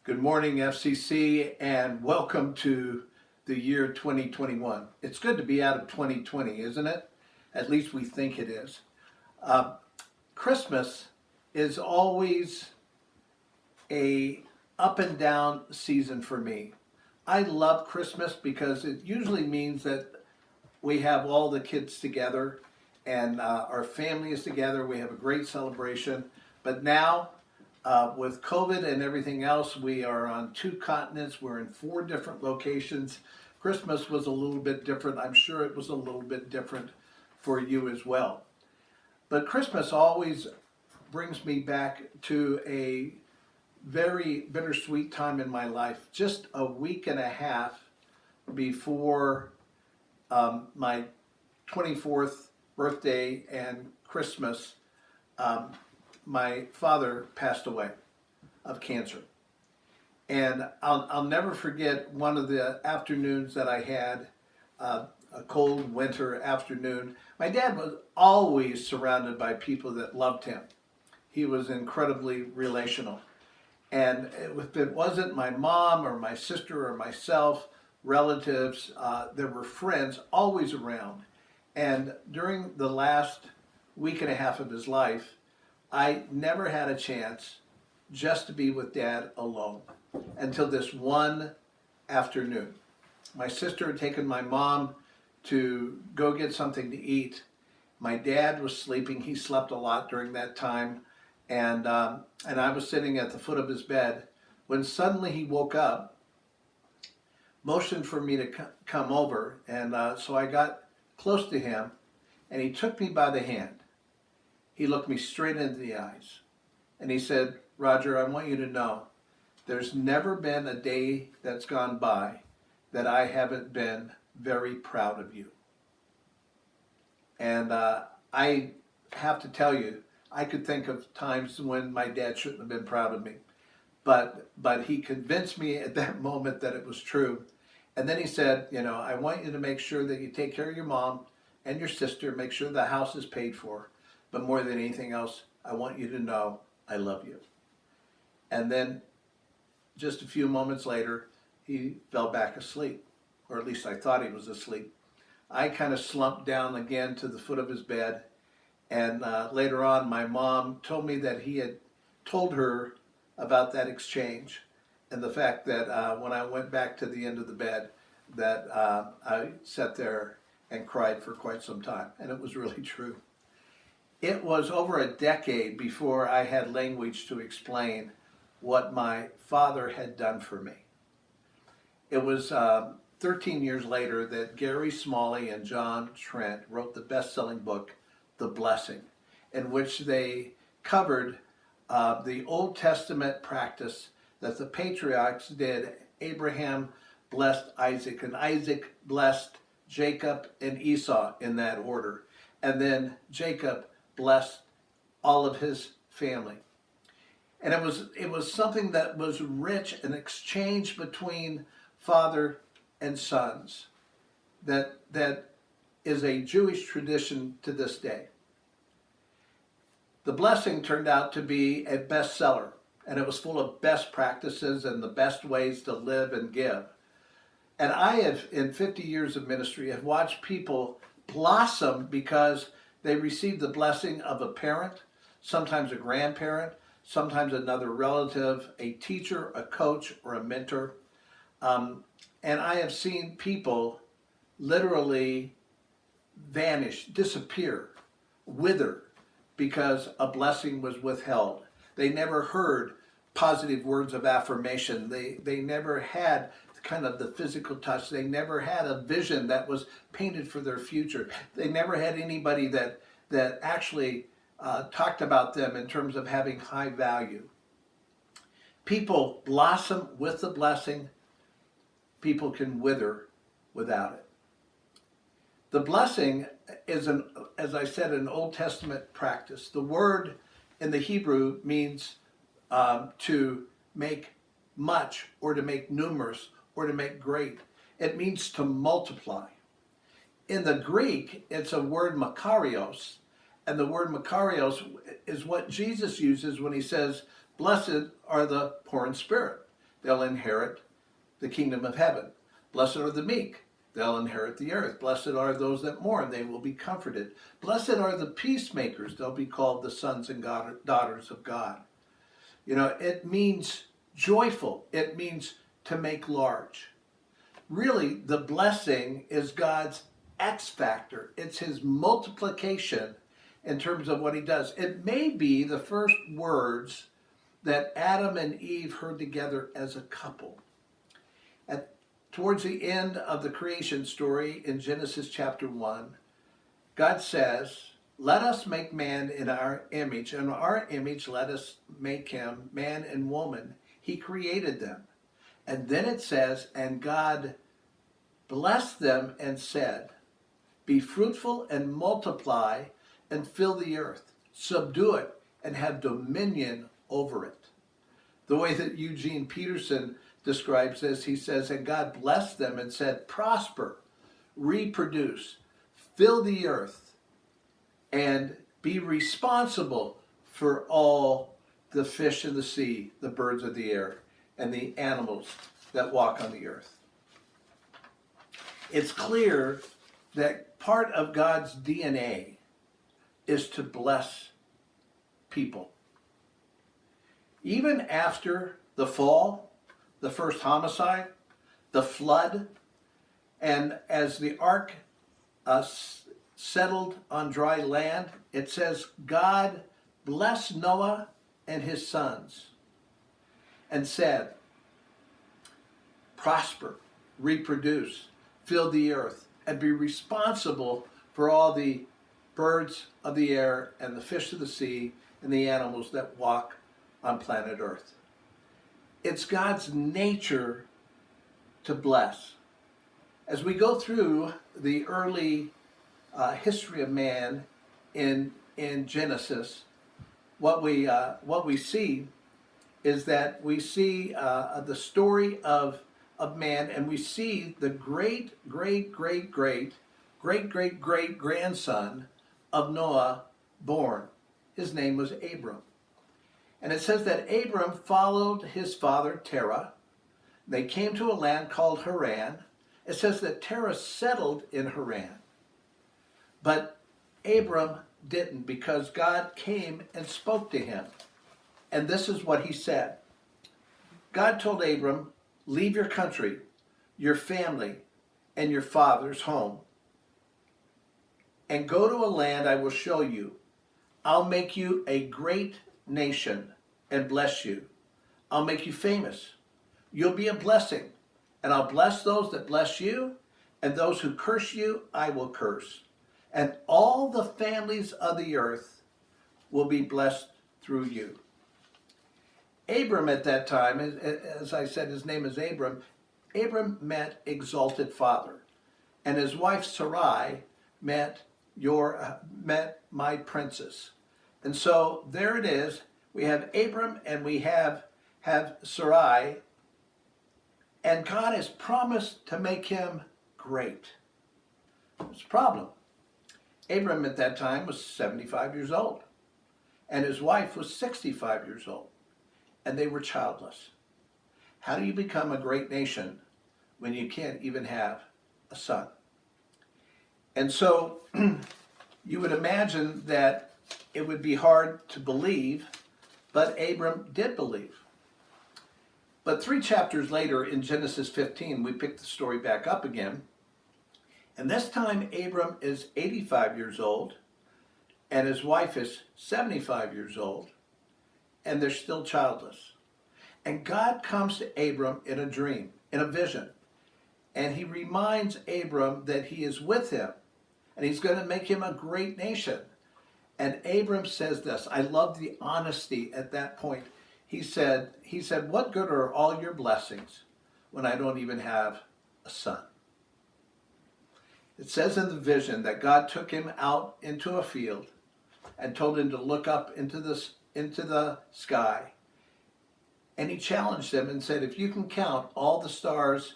Good morning, FCC, and welcome to the year 2021. It's good to be out of 2020, isn't it? At least we think it is. Uh, Christmas is always a up and down season for me. I love Christmas because it usually means that we have all the kids together and our family is together. We have a great celebration. But now, with COVID and everything else, we are on 2 continents. We're in 4 different locations. Christmas was a little bit different. I'm sure it was a little bit different for you as well. But Christmas always brings me back to a very bittersweet time in my life. Just a week and a half before my 24th birthday and Christmas, my father passed away of cancer. And I'll never forget one of the afternoons that I had, a cold winter afternoon. My dad was always surrounded by people that loved him. He was incredibly relational. And if it wasn't my mom or my sister or myself, relatives, there were friends always around. And during the last week and a half of his life, I never had a chance just to be with Dad alone until this one afternoon. My sister had taken my mom to go get something to eat. My dad was sleeping. He slept a lot during that time. And I was sitting at the foot of his bed when suddenly he woke up, motioned for me to come over. And so I got close to him and he took me by the hand. He looked me straight into the eyes and he said, "Roger, I want you to know there's never been a day that's gone by that I haven't been very proud of you." And I have to tell you, I could think of times when my dad shouldn't have been proud of me, but he convinced me at that moment that it was true. And then he said, "I want you to make sure that you take care of your mom and your sister, make sure the house is paid for. But more than anything else, I want you to know I love you." And then just a few moments later, he fell back asleep, or at least I thought he was asleep. I kind of slumped down again to the foot of his bed. And later on, my mom told me that he had told her about that exchange and the fact that when I went back to the end of the bed, that I sat there and cried for quite some time. And it was really true. It was over a decade before I had language to explain what my father had done for me. It was 13 years later that Gary Smalley and John Trent wrote the best-selling book, The Blessing, in which they covered the Old Testament practice that the patriarchs did. Abraham blessed Isaac, and Isaac blessed Jacob and Esau in that order. And then Jacob blessed all of his family. And it was something that was rich, an exchange between father and sons that is a Jewish tradition to this day. The Blessing turned out to be a bestseller, and it was full of best practices and the best ways to live and give. And I have, in 50 years of ministry, have watched people blossom because they received the blessing of a parent, sometimes a grandparent, sometimes another relative, a teacher, a coach, or a mentor. And I have seen people literally vanish, disappear, wither, because a blessing was withheld. They never heard positive words of affirmation. They never had kind of the physical touch. They never had a vision that was painted for their future. They never had anybody that actually talked about them in terms of having high value. People blossom with the blessing. People can wither without it. The blessing is, as I said, an Old Testament practice. The word in the Hebrew means to make much, or to make numerous, or to make great. It means to multiply. In the Greek, it's a word makarios, and the word makarios is what Jesus uses when he says, "Blessed are the poor in spirit." they'll inherit the kingdom of heaven. Blessed are the meek, they'll inherit the earth. Blessed are those that mourn, they will be comforted. Blessed are the peacemakers, they'll be called the sons and daughters of God. You know, it means joyful, it means to make large. Really, the blessing is God's X factor. It's his multiplication in terms of what he does. It may be the first words that Adam and Eve heard together as a couple. Towards the end of the creation story in Genesis chapter 1, God says, let us make man in our image. In our image, let us make him man and woman. He created them. And then it says, and God blessed them and said, be fruitful and multiply and fill the earth. Subdue it and have dominion over it. The way that Eugene Peterson describes this, he says, and God blessed them and said, prosper, reproduce, fill the earth, and be responsible for all the fish of the sea, the birds of the air, and the animals that walk on the earth. It's clear that part of God's DNA is to bless people. Even after the fall, the first homicide, the flood, and as the ark settled on dry land, it says God blessed Noah and his sons and said, prosper, reproduce, fill the earth, and be responsible for all the birds of the air and the fish of the sea and the animals that walk on planet Earth. It's God's nature to bless. As we go through the early history of man in Genesis, what we see is that we see the story of man, and we see the great grandson of Noah born. His name was Abram. And it says that Abram followed his father Terah. They came to a land called Haran. It says that Terah settled in Haran. But Abram didn't, because God came and spoke to him. And this is what he said. God told Abram, leave your country, your family, and your father's home, and go to a land I will show you. I'll make you a great nation and bless you. I'll make you famous. You'll be a blessing, and I'll bless those that bless you, and those who curse you, I will curse. And all the families of the earth will be blessed through you. Abram at that time, as I said, his name is Abram. Abram meant exalted father, and his wife Sarai meant my princess. And so there it is. We have Abram and we have Sarai, and God has promised to make him great. There's a problem. Abram at that time was 75 years old, and his wife was 65 years old, and they were childless. How do you become a great nation when you can't even have a son? And so you would imagine that it would be hard to believe, but Abram did believe. But 3 chapters later in Genesis 15, we pick the story back up again. And this time Abram is 85 years old, and his wife is 75 years old, and they're still childless. And God comes to Abram in a dream, in a vision, and he reminds Abram that he is with him, and he's going to make him a great nation. And Abram says this. I love the honesty at that point. He said, what good are all your blessings when I don't even have a son? It says in the vision that God took him out into a field and told him to look up into the sky. And he challenged him and said, if you can count all the stars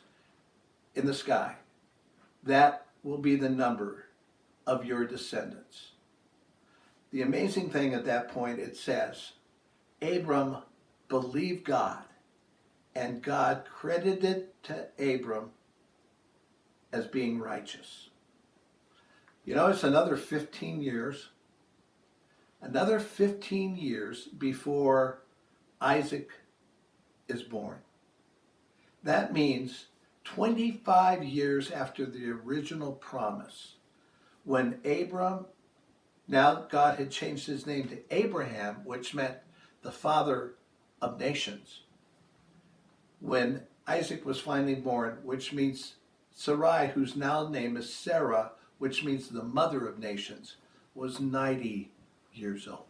in the sky, that will be the number of your descendants. The amazing thing at that point, it says, Abram believed God, and God credited to Abram as being righteous. You know, it's another 15 years before Isaac is born. That means 25 years after the original promise, when Abram, now God had changed his name to Abraham, which meant the father of nations. When Isaac was finally born, which means Sarai, whose now name is Sarah, which means the mother of nations, was 90 years old.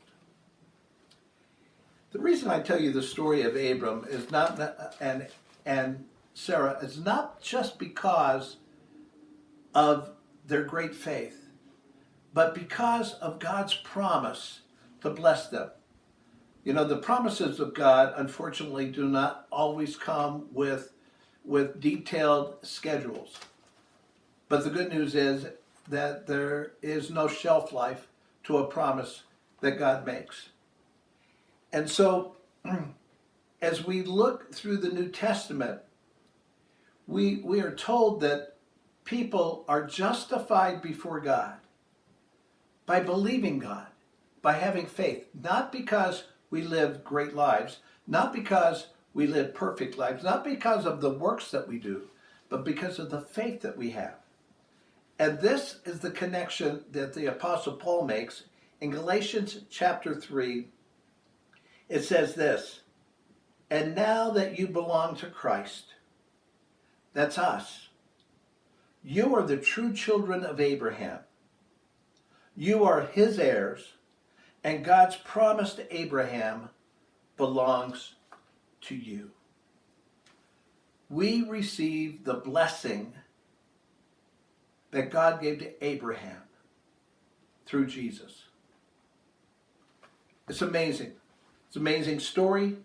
The reason I tell you the story of Abram is not and Sarah is not just because of their great faith, but because of God's promise to bless them. You know, the promises of God, unfortunately, do not always come with detailed schedules. But the good news is that there is no shelf life to a promise that God makes. And so, as we look through the New Testament, we are told that people are justified before God by believing God, by having faith, not because we live great lives, not because we live perfect lives, not because of the works that we do, but because of the faith that we have. And this is the connection that the Apostle Paul makes in Galatians chapter 3. It says this, "And now that you belong to Christ," that's us, "you are the true children of Abraham. You are his heirs, and God's promise to Abraham belongs to you." We receive the blessing that God gave to Abraham through Jesus. It's amazing. It's an amazing story.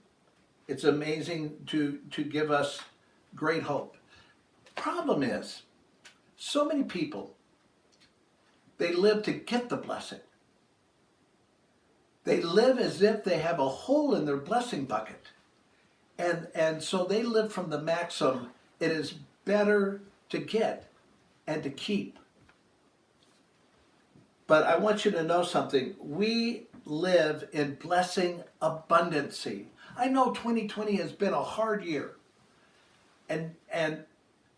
It's amazing to give us great hope. Problem is, so many people, they live to get the blessing. They live as if they have a hole in their blessing bucket. And so they live from the maxim, it is better to get and to keep. But I want you to know something. We live in blessing abundancy. I know 2020 has been a hard year. And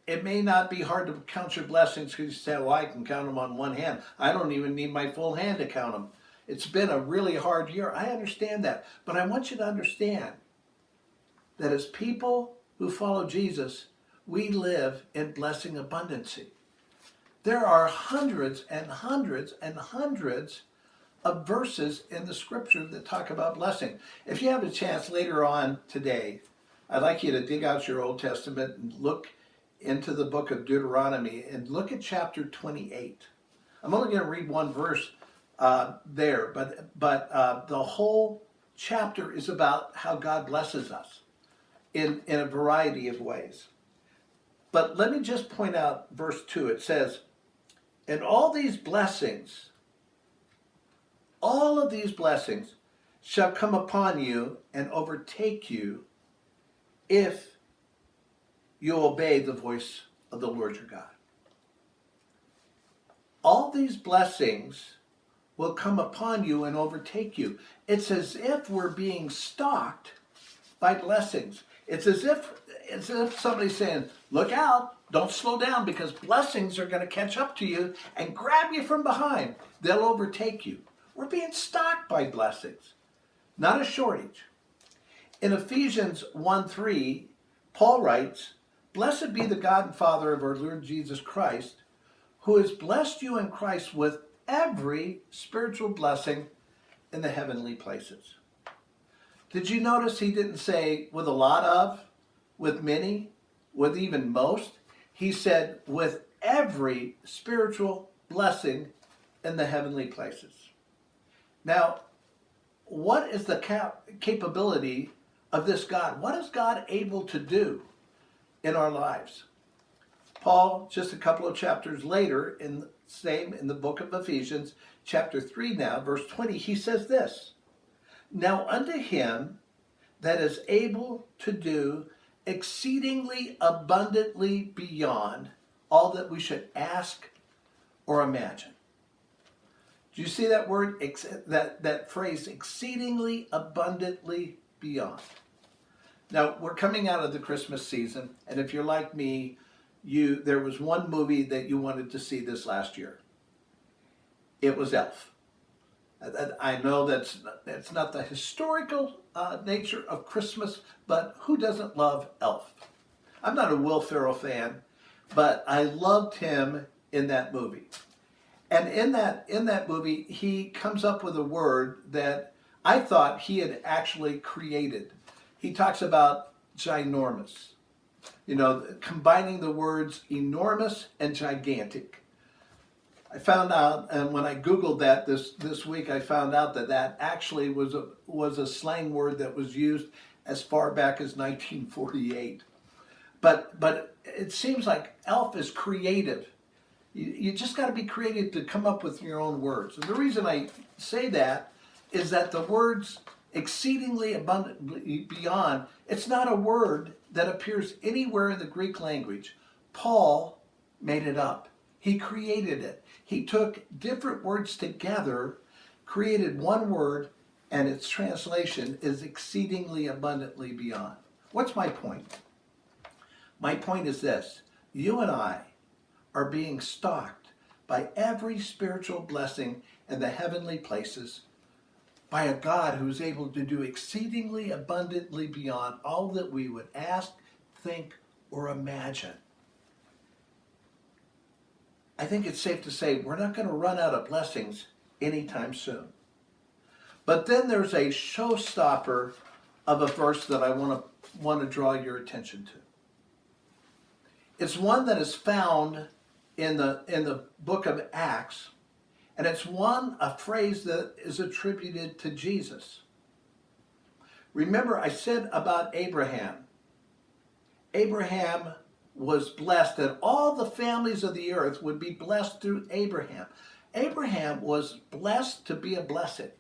it may not be hard to count your blessings because you say, well, I can count them on one hand. I don't even need my full hand to count them. It's been a really hard year. I understand that. But I want you to understand that as people who follow Jesus, we live in blessing abundancy. There are hundreds and hundreds and hundreds of verses in the scripture that talk about blessing. If you have a chance later on today, I'd like you to dig out your Old Testament and look into the book of Deuteronomy and look at chapter 28. I'm only going to read one verse there, but the whole chapter is about how God blesses us in a variety of ways. But let me just point out verse 2. It says, "And all of these blessings shall come upon you and overtake you if you obey the voice of the Lord your God." All these blessings will come upon you and overtake you. It's as if we're being stalked by blessings. It's as if somebody's saying, look out, don't slow down because blessings are going to catch up to you and grab you from behind. They'll overtake you. We're being stalked by blessings, not a shortage. In Ephesians 1:3, Paul writes, "Blessed be the God and Father of our Lord Jesus Christ, who has blessed you in Christ with every spiritual blessing in the heavenly places." Did you notice he didn't say with a lot of, with many, with even most? He said with every spiritual blessing in the heavenly places. Now, what is the capability of this God? What is God able to do in our lives? Paul, just a couple of chapters later, in the book of Ephesians, chapter 3 now, verse 20, he says this, "Now unto him that is able to do exceedingly abundantly beyond all that we should ask or imagine. Do you see that word, that phrase, exceedingly abundantly beyond? Now, we're coming out of the Christmas season, and if you're like me, there was one movie that you wanted to see this last year. It was Elf. I know that's not the historical nature of Christmas, but who doesn't love Elf? I'm not a Will Ferrell fan, but I loved him in that movie. And in that movie, he comes up with a word that I thought he had actually created. He talks about ginormous, combining the words enormous and gigantic. I found out, and when I Googled that this week, I found out that actually was a slang word that was used as far back as 1948. But it seems like Elf is creative. You just got to be creative to come up with your own words. And the reason I say that is that the words exceedingly abundantly beyond, it's not a word that appears anywhere in the Greek language. Paul made it up. He created it. He took different words together, created one word, and its translation is exceedingly abundantly beyond. What's my point? My point is this. You and I are being stalked by every spiritual blessing in the heavenly places by a God who is able to do exceedingly abundantly beyond all that we would ask, think, or imagine. I think it's safe to say we're not going to run out of blessings anytime soon. But then there's a showstopper of a verse that I want to draw your attention to. It's one that is found in the book of Acts, and it's a phrase that is attributed to Jesus. Remember, I said about Abraham. Abraham was blessed, that all the families of the earth would be blessed through Abraham. Abraham was blessed to be a blessing.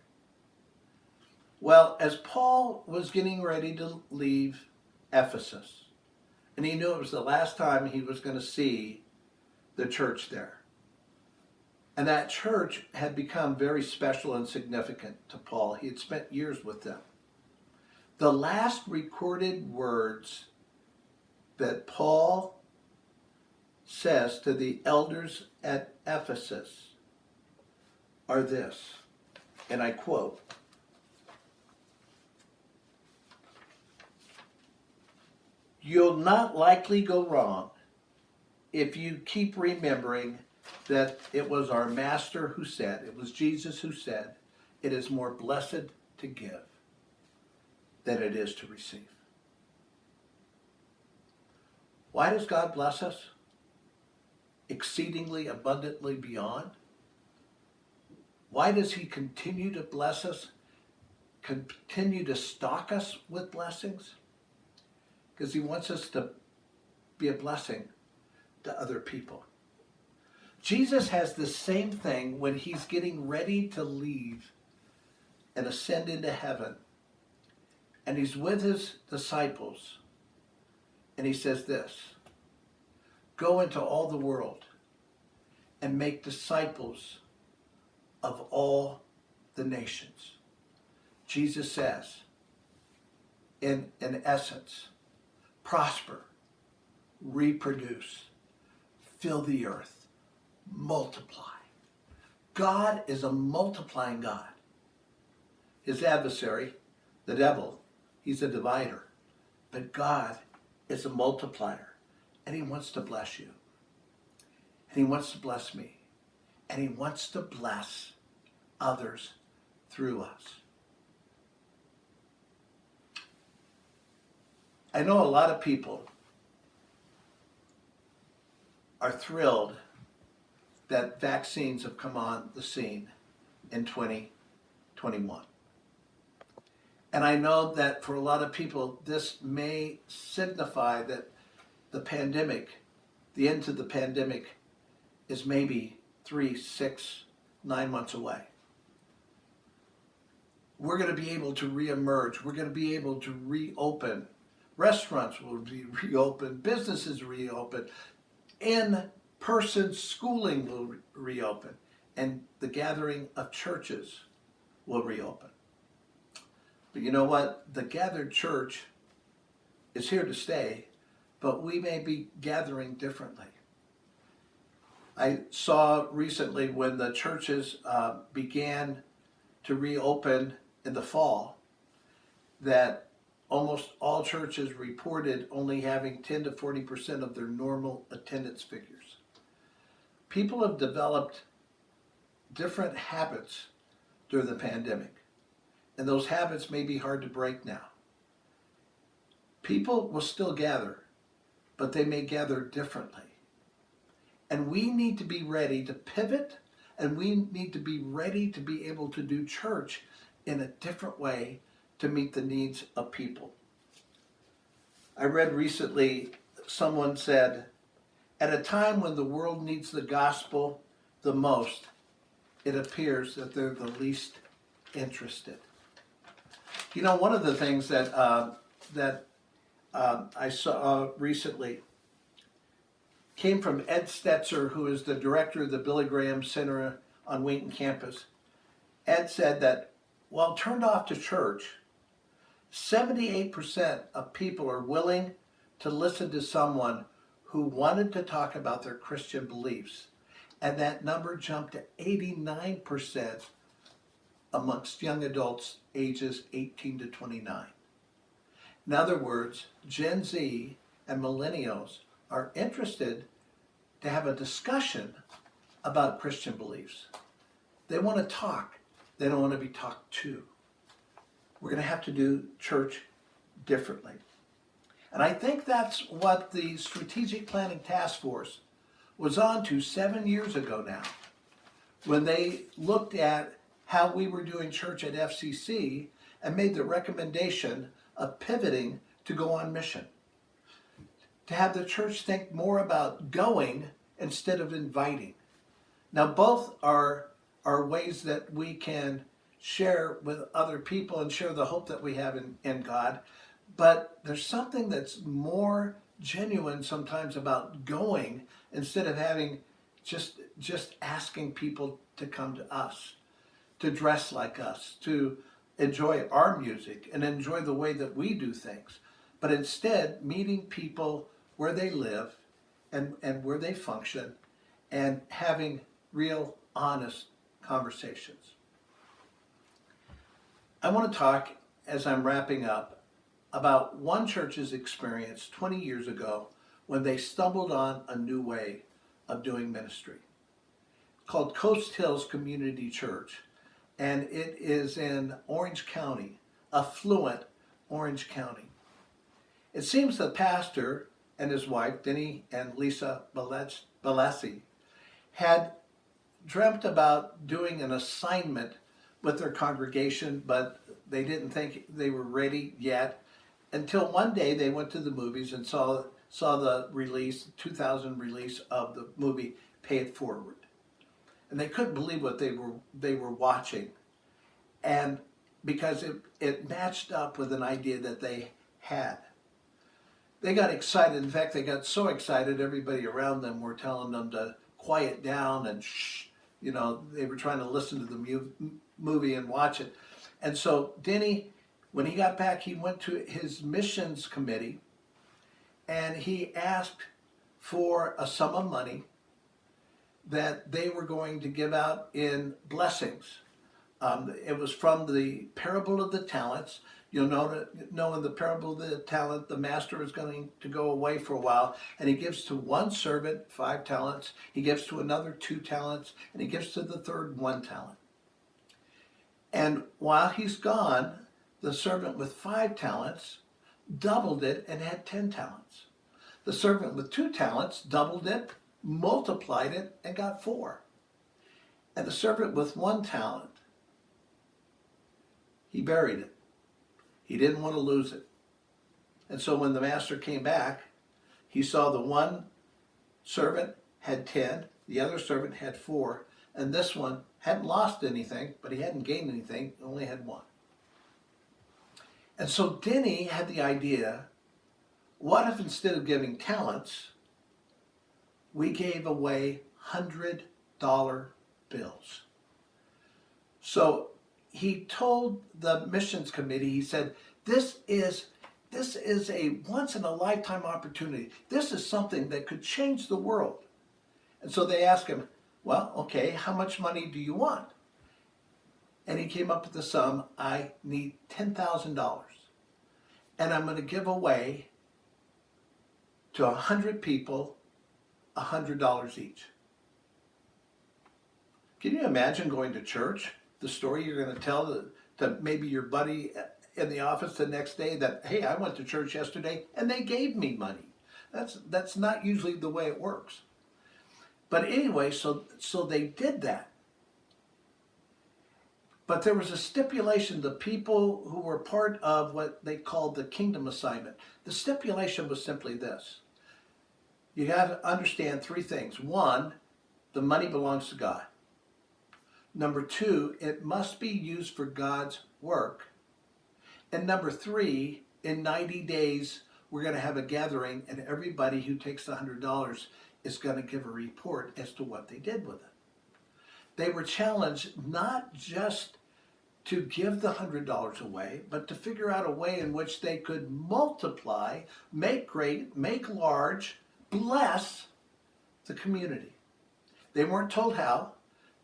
Well, as Paul was getting ready to leave Ephesus, and he knew it was the last time he was going to see the church there. And that church had become very special and significant to Paul. He had spent years with them. The last recorded words that Paul says to the elders at Ephesus are this, and I quote, "You'll not likely go wrong if you keep remembering that it was our Master who said, it was Jesus who said, it is more blessed to give than it is to receive." Why does God bless us? Exceedingly abundantly beyond. Why does he continue to bless us, continue to stock us with blessings? Because he wants us to be a blessing to other people. Jesus has the same thing when he's getting ready to leave and ascend into heaven. And he's with his disciples. And he says this, "Go into all the world and make disciples of all the nations." Jesus says, in essence, prosper, reproduce, fill the earth, multiply. God is a multiplying God. His adversary, the devil, he's a divider. But God is a multiplier. And he wants to bless you. And he wants to bless me. And he wants to bless others through us. I know a lot of people are thrilled that vaccines have come on the scene in 2021. And I know that for a lot of people, this may signify that the pandemic, the end to the pandemic, is maybe 3, 6, 9 months away. We're going to be able to reemerge. We're going to be able to reopen. restaurants will be reopened, businesses reopen, in-person schooling will reopen, and the gathering of churches will reopen. But you know what? The gathered church is here to stay, but we may be gathering differently. I saw recently when the churches began to reopen in the fall that almost all churches reported only having 10 to 40% of their normal attendance figures. People have developed different habits during the pandemic, and those habits may be hard to break now. People will still gather, but they may gather differently. And we need to be ready to pivot, and we need to be ready to be able to do church in a different way to meet the needs of people. I read recently, someone said, at a time when the world needs the gospel the most, it appears that they're the least interested. You know, one of the things that I saw recently came from Ed Stetzer, who is the director of the Billy Graham Center on Wheaton campus. Ed said that while turned off to church, 78% of people are willing to listen to someone who wanted to talk about their Christian beliefs. And that number jumped to 89% amongst young adults ages 18 to 29. In other words, Gen Z and millennials are interested to have a discussion about Christian beliefs. They want to talk. They don't want to be talked to. We're going to have to do church differently. And I think that's what the Strategic Planning Task Force was on to 7 years ago now, when they looked at how we were doing church at FCC and made the recommendation of pivoting to go on mission. To have the church think more about going instead of inviting. Now, both are ways that we can share with other people and share the hope that we have in God. But there's something that's more genuine sometimes about going instead of having just asking people to come to us, to dress like us, to enjoy our music and enjoy the way that we do things. But instead, meeting people where they live and where they function and having real, honest conversations. I want to talk, as I'm wrapping up, about one church's experience 20 years ago when they stumbled on a new way of doing ministry called Coast Hills Community Church. And it is in Orange County, affluent Orange County. It seems the pastor and his wife, Denny and Lisa Balassi, had dreamt about doing an assignment with their congregation, but they didn't think they were ready yet until one day they went to the movies and saw the release, 2000 release of the movie Pay It Forward. And they couldn't believe what they were watching. And because it matched up with an idea that they had. They got excited. In fact, they got so excited, everybody around them were telling them to quiet down and shh. You know, they were trying to listen to the movie and watch it. And so Denny, when he got back, he went to his missions committee and he asked for a sum of money that they were going to give out in blessings. It was from the parable of the talents. You'll know in the parable of the talent, the master is going to go away for a while, and he gives to one servant 5 talents, he gives to another 2 talents, and he gives to the third 1 talent. And while he's gone, the servant with 5 talents doubled it and had 10 talents. The servant with 2 talents doubled it, multiplied it, and got 4. And the servant with 1 talent, he buried it. He didn't want to lose it. And so when the master came back, he saw the one servant had 10, the other servant had 4, and this one hadn't lost anything, but he hadn't gained anything, only had 1. And so Denny had the idea what if instead of giving talents, we gave away $100 bills? So he told the missions committee, he said, this is a once in a lifetime opportunity. This is something that could change the world. And so they asked him, well, okay, how much money do you want? And he came up with the sum, I need $10,000. And I'm going to give away to 100 people $100 each. Can you imagine going to church? The story you're going to tell to maybe your buddy in the office the next day that, hey, I went to church yesterday and they gave me money. That's not usually the way it works. But anyway, so they did that. But there was a stipulation, the people who were part of what they called the kingdom assignment. The stipulation was simply this. You have to understand three things. One, the money belongs to God. Number two, it must be used for God's work. And number three, in 90 days, we're going to have a gathering and everybody who takes the $100 is going to give a report as to what they did with it. They were challenged not just to give the $100 away, but to figure out a way in which they could multiply, make great, make large, bless the community. They weren't told how.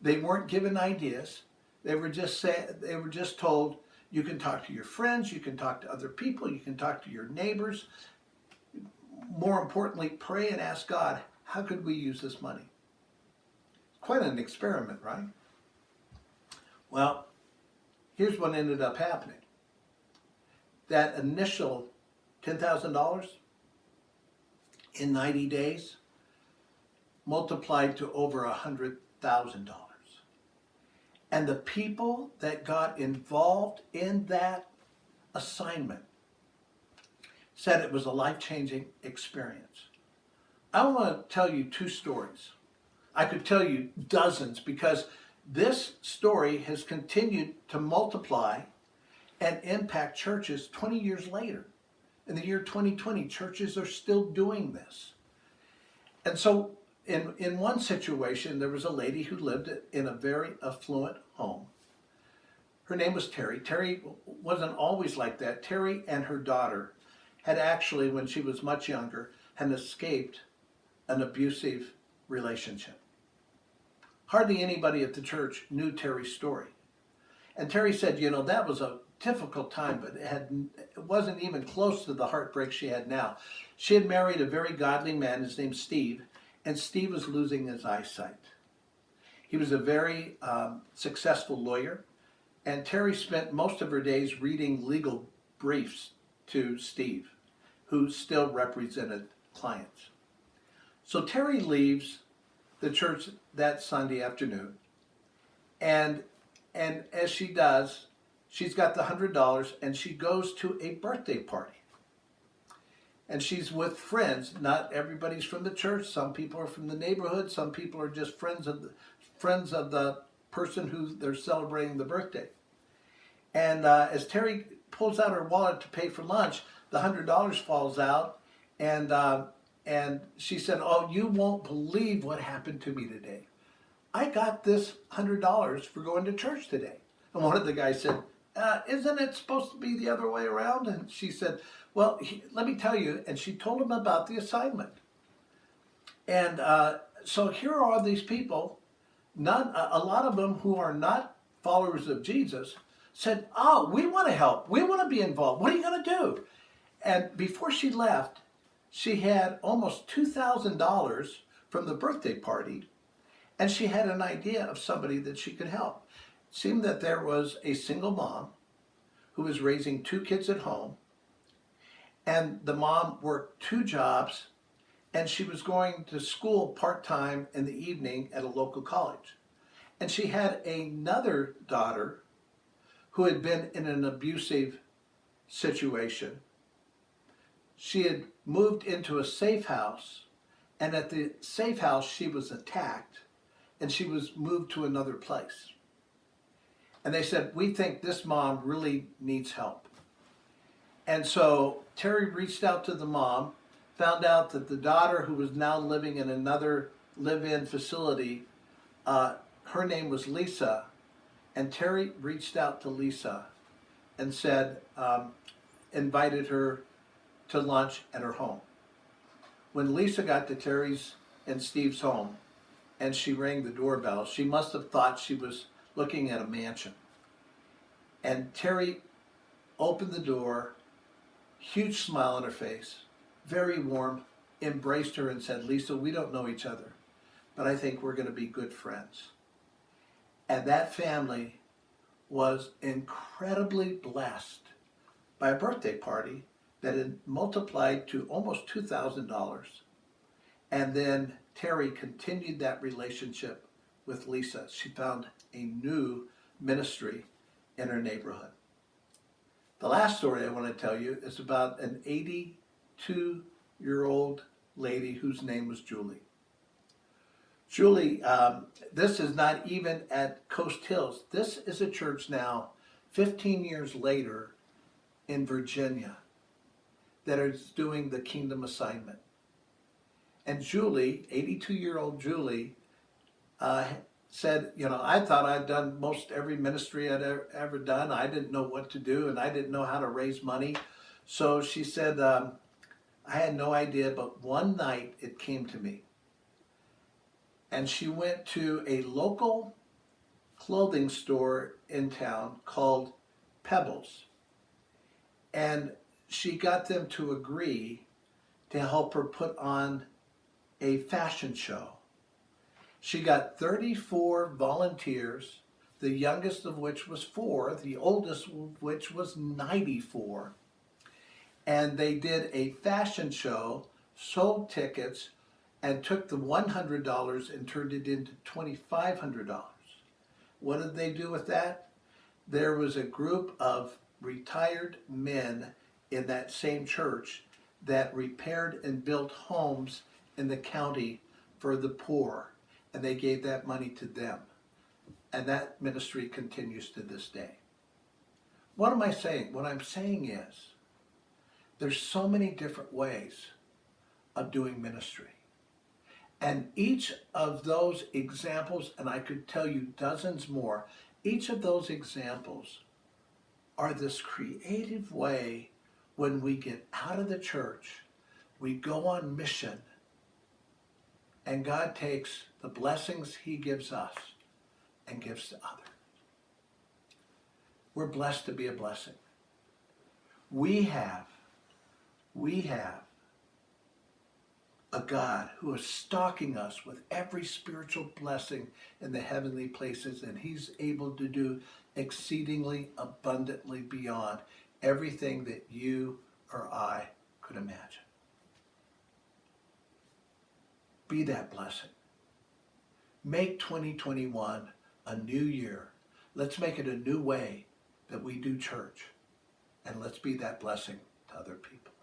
They weren't given ideas. They were just told, you can talk to your friends, you can talk to other people, you can talk to your neighbors. More importantly, pray and ask God, how could we use this money? Quite an experiment, right? Well, here's what ended up happening. That initial $10,000 in 90 days multiplied to over $100,000. And the people that got involved in that assignment said it was a life-changing experience. I want to tell you two stories. I could tell you dozens because this story has continued to multiply and impact churches 20 years later. In the year 2020, churches are still doing this. And so in one situation, there was a lady who lived in a very affluent home. Her name was Terry. Terry wasn't always like that. Terry and her daughter had actually, when she was much younger, had escaped an abusive relationship. Hardly anybody at the church knew Terry's story. And Terry said, that was a difficult time, but it wasn't even close to the heartbreak she had now. She had married a very godly man, his name's Steve, and Steve was losing his eyesight. He was a very successful lawyer, and Terry spent most of her days reading legal briefs to Steve, who still represented clients. So Terry leaves the church that Sunday afternoon, and as she does, she's got the $100 and she goes to a birthday party. And she's with friends. Not everybody's from the church. Some people are from the neighborhood. Some people are just friends of the person who they're celebrating the birthday. And as Terry pulls out her wallet to pay for lunch, the $100 falls out, and she said, "Oh, you won't believe what happened to me today. I got this $100 for going to church today." And one of the guys said, "Isn't it supposed to be the other way around?" And she said, "Well, let me tell you." And she told him about the assignment. And so here are all these people, a lot of them who are not followers of Jesus, said, "Oh, we want to help. We want to be involved. What are you going to do?" And before she left, she had almost $2,000 from the birthday party, and she had an idea of somebody that she could help. It seemed that there was a single mom who was raising 2 kids at home, and the mom worked 2 jobs, and she was going to school part-time in the evening at a local college. And she had another daughter who had been in an abusive situation. She had moved into a safe house, and at the safe house she was attacked, and she was moved to another place. And they said, "We think this mom really needs help." And so Terry reached out to the mom, found out that the daughter, who was now living in another live-in facility, her name was Lisa. And Terry reached out to Lisa and said, invited her to lunch at her home. When Lisa got to Terry's and Steve's home and she rang the doorbell, she must have thought she was looking at a mansion. And Terry opened the door, huge smile on her face, very warm, embraced her and said, "Lisa, we don't know each other, but I think we're going to be good friends." And that family was incredibly blessed by a birthday party that had multiplied to almost $2,000. And then Terry continued that relationship with Lisa. She found a new ministry in her neighborhood. The last story I want to tell you is about an 82-year-old lady whose name was Julie. Julie, this is not even at Coast Hills. This is a church now, 15 years later, in Virginia, that is doing the kingdom assignment. And Julie, 82-year-old Julie, said, I thought I'd done most every ministry I'd ever done. I didn't know what to do, and I didn't know how to raise money. So she said, I had no idea, but one night it came to me. And she went to a local clothing store in town called Pebbles. And she got them to agree to help her put on a fashion show. She got 34 volunteers, the youngest of which was 4, the oldest of which was 94. And they did a fashion show, sold tickets, and took the $100 and turned it into $2,500. What did they do with that? There was a group of retired men in that same church that repaired and built homes in the county for the poor, and they gave that money to them. And that ministry continues to this day. What am I saying? What I'm saying is there's so many different ways of doing ministry. And each of those examples, and I could tell you dozens more, each of those examples are this creative way when we get out of the church, we go on mission, and God takes the blessings he gives us and gives to others. We're blessed to be a blessing. We have a God who is stocking us with every spiritual blessing in the heavenly places, and he's able to do exceedingly abundantly beyond everything that you or I could imagine. Be that blessing. Make 2021 a new year. Let's make it a new way that we do church, and let's be that blessing to other people.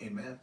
Amen.